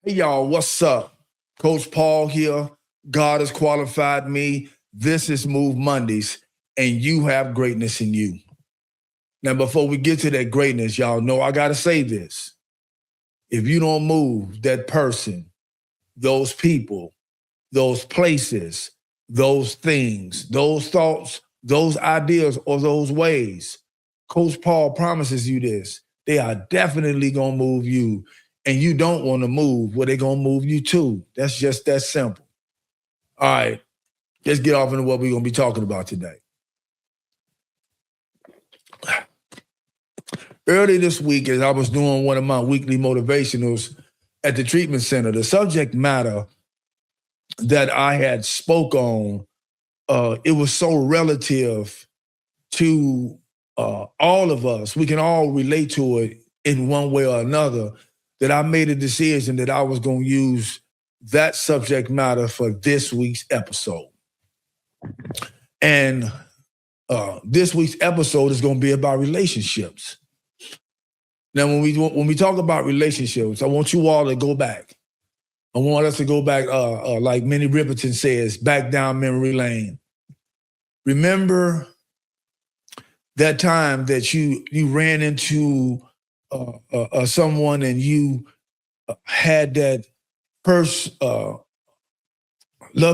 Hey, y'all, what's up? Coach Paul here. God has qualified me. This is Move Mondays, and you have greatness in you. Now, before we get to that greatness, y'all know I got to say this. If you don't move, that person, those people, those places, those things, those thoughts, those ideas, or those ways, Coach Paul promises you this. They are definitely going to move you, and you don't want to move where they're going to move you to. That's just that simple. All right, let's get off into what we're going to be talking about today. Early this week, as I was doing one of my weekly motivationals at the treatment center, the subject matter that I had spoke on, it was so relative to all of us. We can all relate to it in one way or another, that I made a decision that I was going to use that subject matter for this week's episode. And this week's episode is going to be about relationships. Now, when we talk about relationships, I want you all to go back. I want us to go back, like Minnie Riperton says, back down memory lane. Remember that time that you ran into someone and you had that first love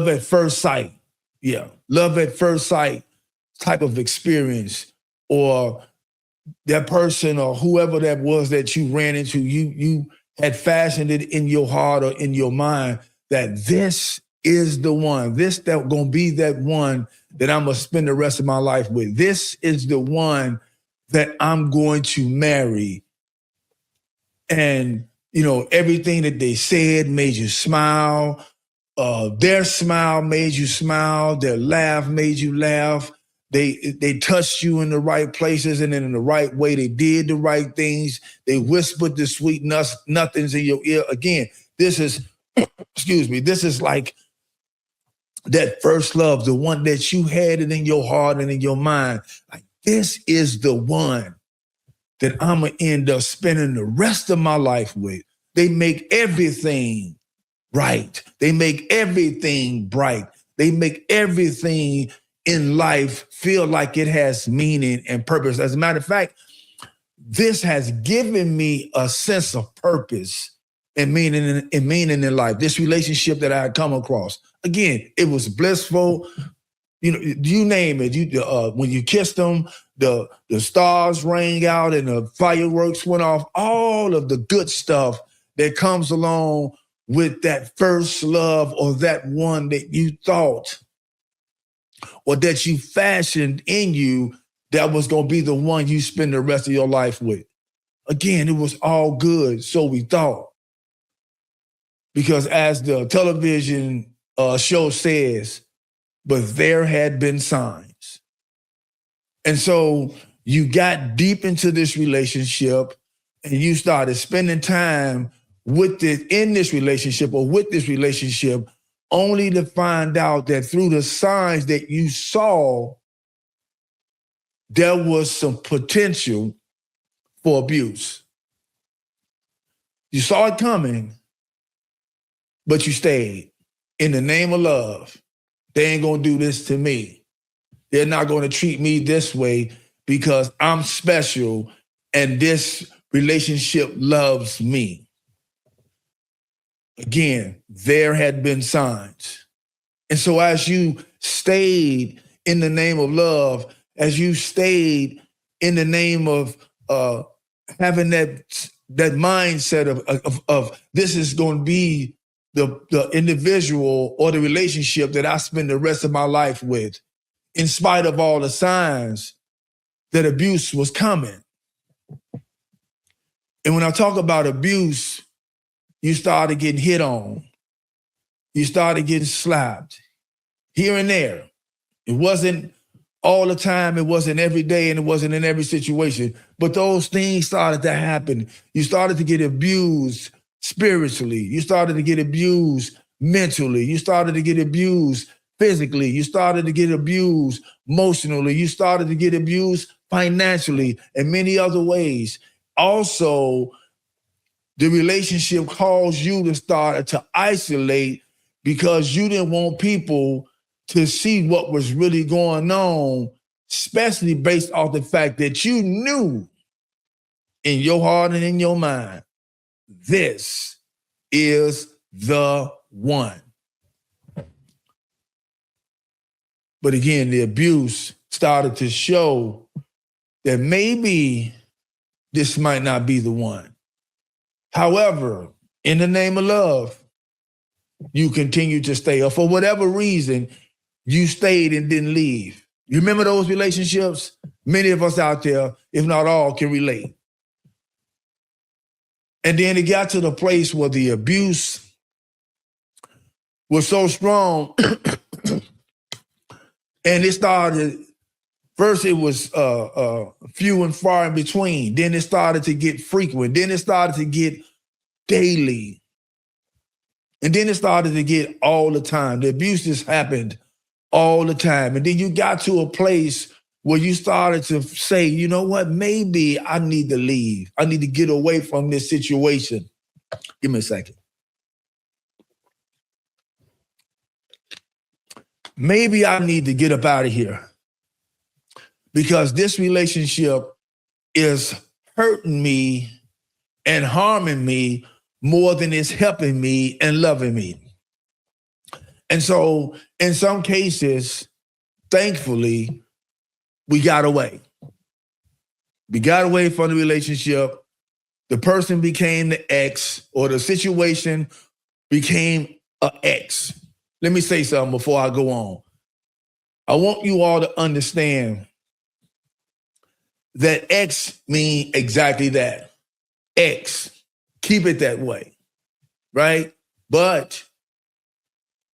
at first sight. Yeah, love at first sight type of experience, or that person or whoever that was that you ran into, you had fashioned it in your heart or in your mind that this is the one, this that gonna be that one that I'm gonna spend the rest of my life with. This is the one that I'm going to marry. And, you know, everything that they said made you smile. Their smile made you smile. Their laugh made you laugh. They touched you in the right places and in the right way. They did the right things. They whispered the sweet nothings in your ear. Again, this is, excuse me, this is like that first love, the one that you had it in your heart and in your mind. Like, this is the one that I'm going to end up spending the rest of my life with. They make everything right. They make everything bright. They make everything in life feel like it has meaning and purpose. As a matter of fact, this has given me a sense of purpose and meaning in life. This relationship that I had come across. Again, it was blissful. You know, you name it. When you kissed them, the stars rang out and the fireworks went off. All of the good stuff that comes along with that first love, or that one that you thought or that you fashioned in you that was going to be the one you spend the rest of your life with. Again, it was all good, so we thought. Because as the television show says, but there had been signs. And so you got deep into this relationship and you started spending time with it in this relationship or with this relationship, only to find out that through the signs that you saw, there was some potential for abuse. You saw it coming, but you stayed. In the name of love, they ain't gonna do this to me. They're not gonna treat me this way because I'm special and this relationship loves me. Again, there had been signs. And so as you stayed in the name of love, as you stayed in the name of having that mindset of this is going to be the individual or the relationship that I spend the rest of my life with, in spite of all the signs that abuse was coming. And when I talk about abuse, you started getting hit on. You started getting slapped here and there. It wasn't all the time, it wasn't every day, and it wasn't in every situation. But those things started to happen. You started to get abused spiritually. You started to get abused mentally. You started to get abused physically. You started to get abused emotionally. You started to get abused financially and many other ways. Also, the relationship caused you to start to isolate because you didn't want people to see what was really going on, especially based off the fact that you knew in your heart and in your mind, this is the one. But again, the abuse started to show that maybe this might not be the one. However, in the name of love, you continue to stay, or for whatever reason, you stayed and didn't leave. You remember those relationships? Many of us out there, if not all, can relate. And then it got to the place where the abuse was so strong, and it started, first it was few and far in between. Then it started to get frequent. Then it started to get daily. And then it started to get all the time. The abuse just happened all the time. And then you got to a place where you started to say, you know what, maybe I need to leave. I need to get away from this situation. Give me a second. Maybe I need to get up out of here because this relationship is hurting me and harming me more than it's helping me and loving me. And so in some cases, thankfully, we got away. We got away from the relationship. The person became the ex, or the situation became an ex. Let me say something before I go on. I want you all to understand that ex means exactly that. Ex. Keep it that way, right? But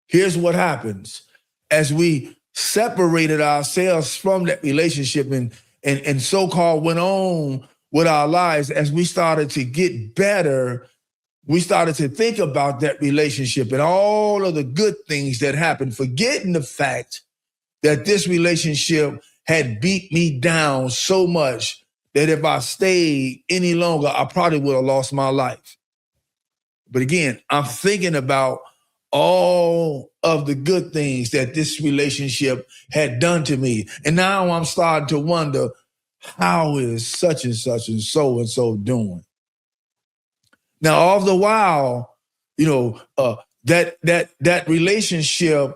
here's what happens. As we separated ourselves from that relationship and so-called went on with our lives, as we started to get better, we started to think about that relationship and all of the good things that happened, forgetting the fact that this relationship had beat me down so much that if I stayed any longer, I probably would have lost my life. But again, I'm thinking about all of the good things that this relationship had done to me. And now I'm starting to wonder, how is such and so doing? Now, all the while, that relationship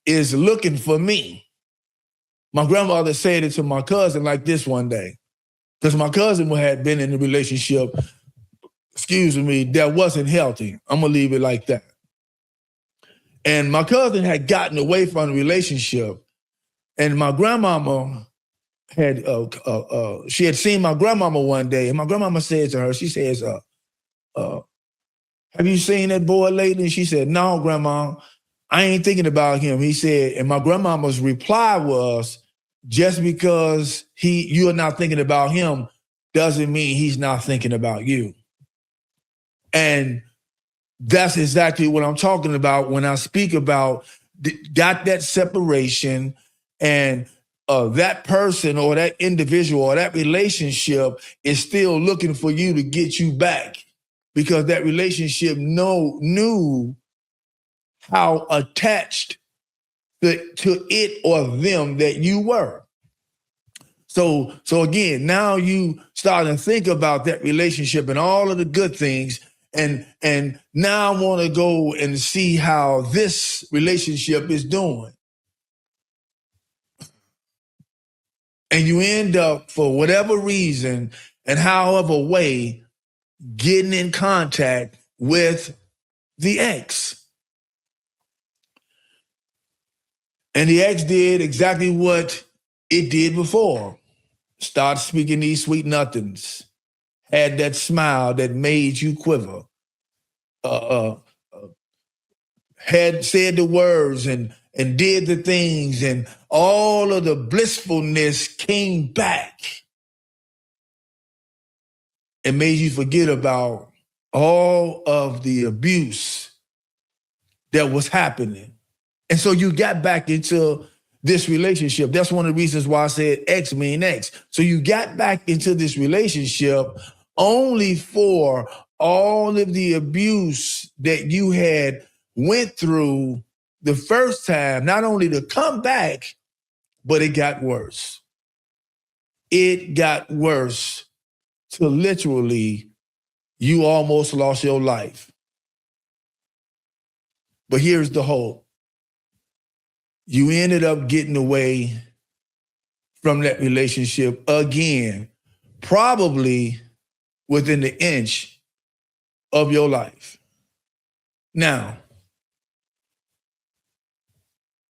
is looking for me. My grandmother said it to my cousin like this one day, because my cousin had been in a relationship, that wasn't healthy. I'm gonna leave it like that. And my cousin had gotten away from the relationship, and my grandmama had she had seen my grandmama one day, and my grandmama said to her, she says, have you seen that boy lately? And she said, no, grandma, I ain't thinking about him. He said, and my grandmama's reply was, just because you're not thinking about him doesn't mean he's not thinking about you. And that's exactly what I'm talking about when I speak about got that separation, and that person or that individual or that relationship is still looking for you to get you back, because that relationship knew how attached to it or them that you were. So again, now you start to think about that relationship and all of the good things, and now I want to go and see how this relationship is doing. And you end up, for whatever reason and however way, getting in contact with the ex. And the ex did exactly what it did before. Start speaking these sweet nothings. Had that smile that made you quiver. Had said the words and did the things, and all of the blissfulness came back and made you forget about all of the abuse that was happening. And so you got back into this relationship. That's one of the reasons why I said X mean X. So you got back into this relationship only for all of the abuse that you had went through the first time, not only to come back, but it got worse. It got worse to literally you almost lost your life. But here's the hope. You ended up getting away from that relationship again, probably within the inch of your life. Now,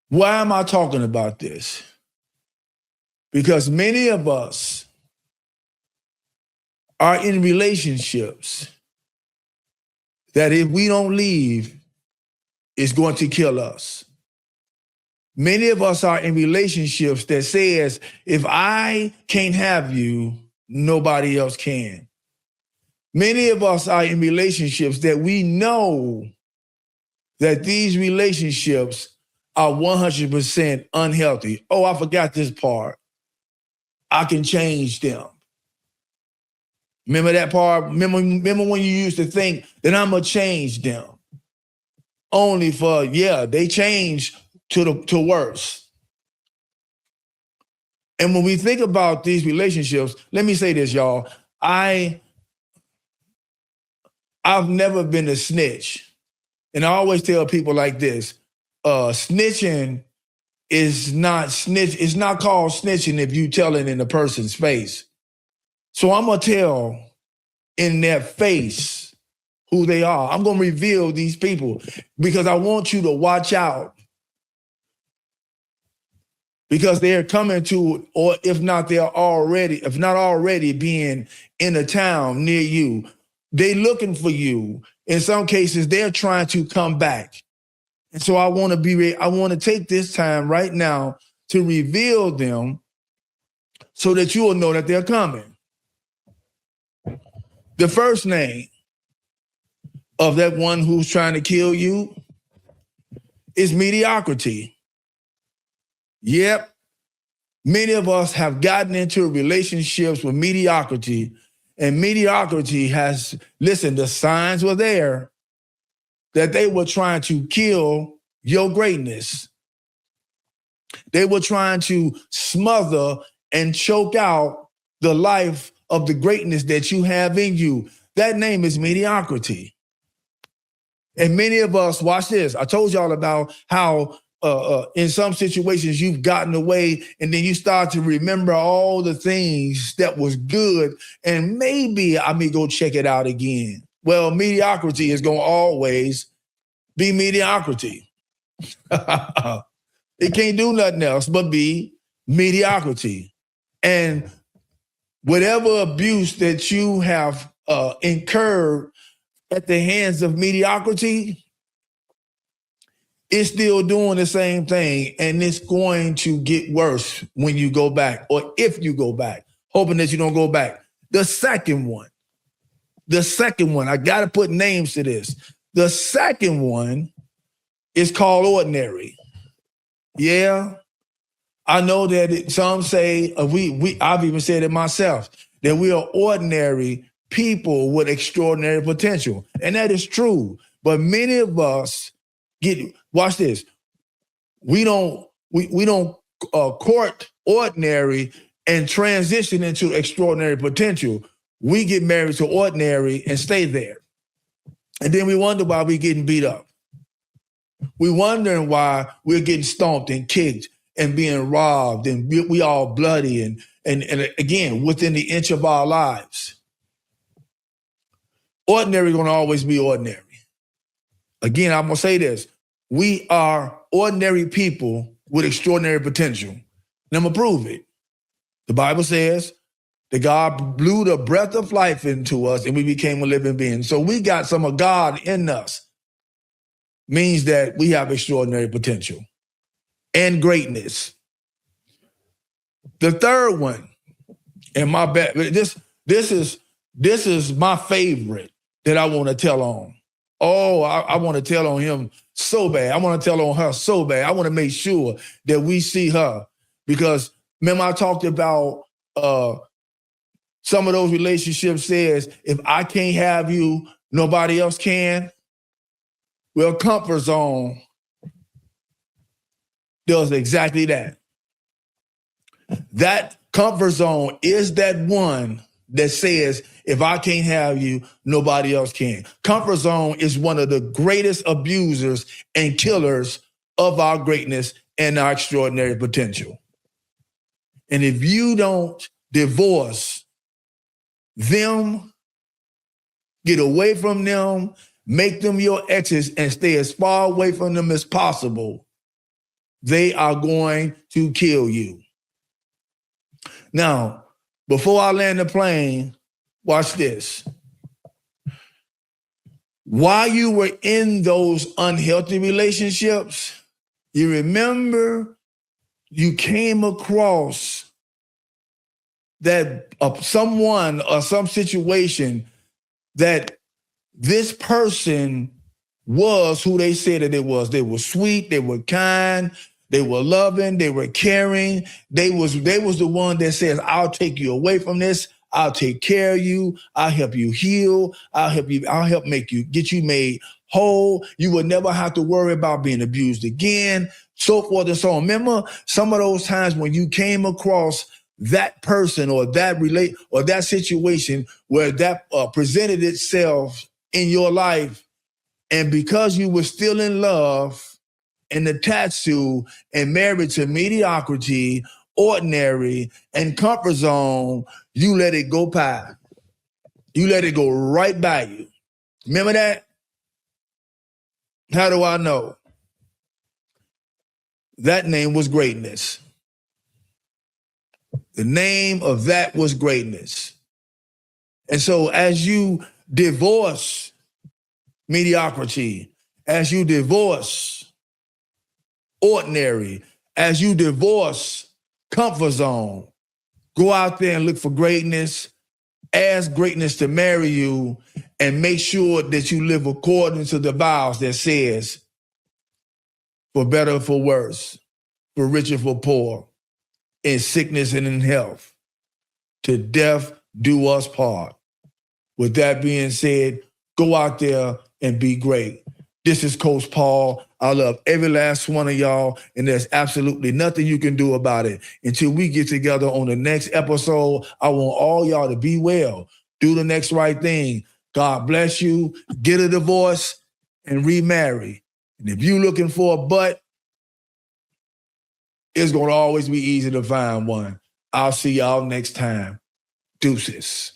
why am I talking about this? Because many of us are in relationships that if we don't leave, it's going to kill us. Many of us are in relationships that says, if I can't have you, nobody else can. Many of us are in relationships that we know that these relationships are 100% unhealthy. Oh, I forgot this part. I can change them. Remember that part? Remember when you used to think that I'm gonna change them? Only for, they change to worse. And when we think about these relationships, let me say this, y'all. I've never been a snitch. And I always tell people like this, snitching is not it's not called snitching if you tell it in a person's face. So I'm gonna tell in their face who they are. I'm gonna reveal these people because I want you to watch out. Because they're coming to, or if not already being in a town near you, they're looking for you. In some cases, they're trying to come back. And so I want to take this time right now to reveal them so that you will know that they're coming. The first name of that one who's trying to kill you is mediocrity. Yep. Many of us have gotten into relationships with mediocrity, and mediocrity the signs were there that they were trying to kill your greatness. They were trying to smother and choke out the life of the greatness that you have in you. That name is mediocrity. And many of us, watch this, I told y'all about how in some situations you've gotten away and then you start to remember all the things that was good and maybe I may go check it out again. Well, mediocrity is going to always be mediocrity. It can't do nothing else but be mediocrity. And whatever abuse that you have incurred at the hands of mediocrity, it's still doing the same thing, and it's going to get worse when you go back, or if you go back, hoping that you don't go back. The second one, I got to put names to this. The second one is called ordinary. Yeah, I know that some say, I've even said it myself, that we are ordinary people with extraordinary potential. And that is true. But many of us watch this. We don't court ordinary and transition into extraordinary potential. We get married to ordinary and stay there. And then we wonder why we're getting beat up. We're wondering why we're getting stomped and kicked and being robbed and we all bloody and again, within the inch of our lives. Ordinary gonna always be ordinary. Again, I'm gonna say this. We are ordinary people with extraordinary potential. And I'm gonna prove it. The Bible says that God blew the breath of life into us and we became a living being. So we got some of God in us. Means that we have extraordinary potential and greatness. The third one, and my bad, this is my favorite that I want to tell on. Oh, I want to tell on him so bad. I want to tell on her so bad. I want to make sure that we see her because remember I talked about some of those relationships says, if I can't have you, nobody else can? Well, comfort zone does exactly that. That comfort zone is that one that says, if I can't have you, nobody else can. Comfort zone is one of the greatest abusers and killers of our greatness and our extraordinary potential. And if you don't divorce them, get away from them, make them your exes, and stay as far away from them as possible, they are going to kill you. Now, before I land the plane, watch this. While you were in those unhealthy relationships, you remember you came across that someone or some situation that this person was who they said that it was. They were sweet, they were kind, they were loving, they were caring. They was the one that says, I'll take you away from this. I'll take care of you. I'll help you heal. I'll help make you, get you made whole. You will never have to worry about being abused again, so forth and so on. Remember some of those times when you came across that person or that situation where that presented itself in your life, and because you were still in love and attached to and married to mediocrity, ordinary, and comfort zone, you let it go by. You let it go right by you. Remember that? How do I know? That name was greatness. The name of that was greatness. And so as you divorce mediocrity, as you divorce ordinary, as you divorce comfort zone, go out there and look for greatness, ask greatness to marry you, and make sure that you live according to the vows that says, for better or for worse, for rich or for poor, in sickness and in health, to death do us part. With that being said, go out there and be great. This is Coach Paul. I love every last one of y'all, and there's absolutely nothing you can do about it. Until we get together on the next episode, I want all y'all to be well. Do the next right thing. God bless you. Get a divorce and remarry. And if you're looking for a butt, it's going to always be easy to find one. I'll see y'all next time. Deuces.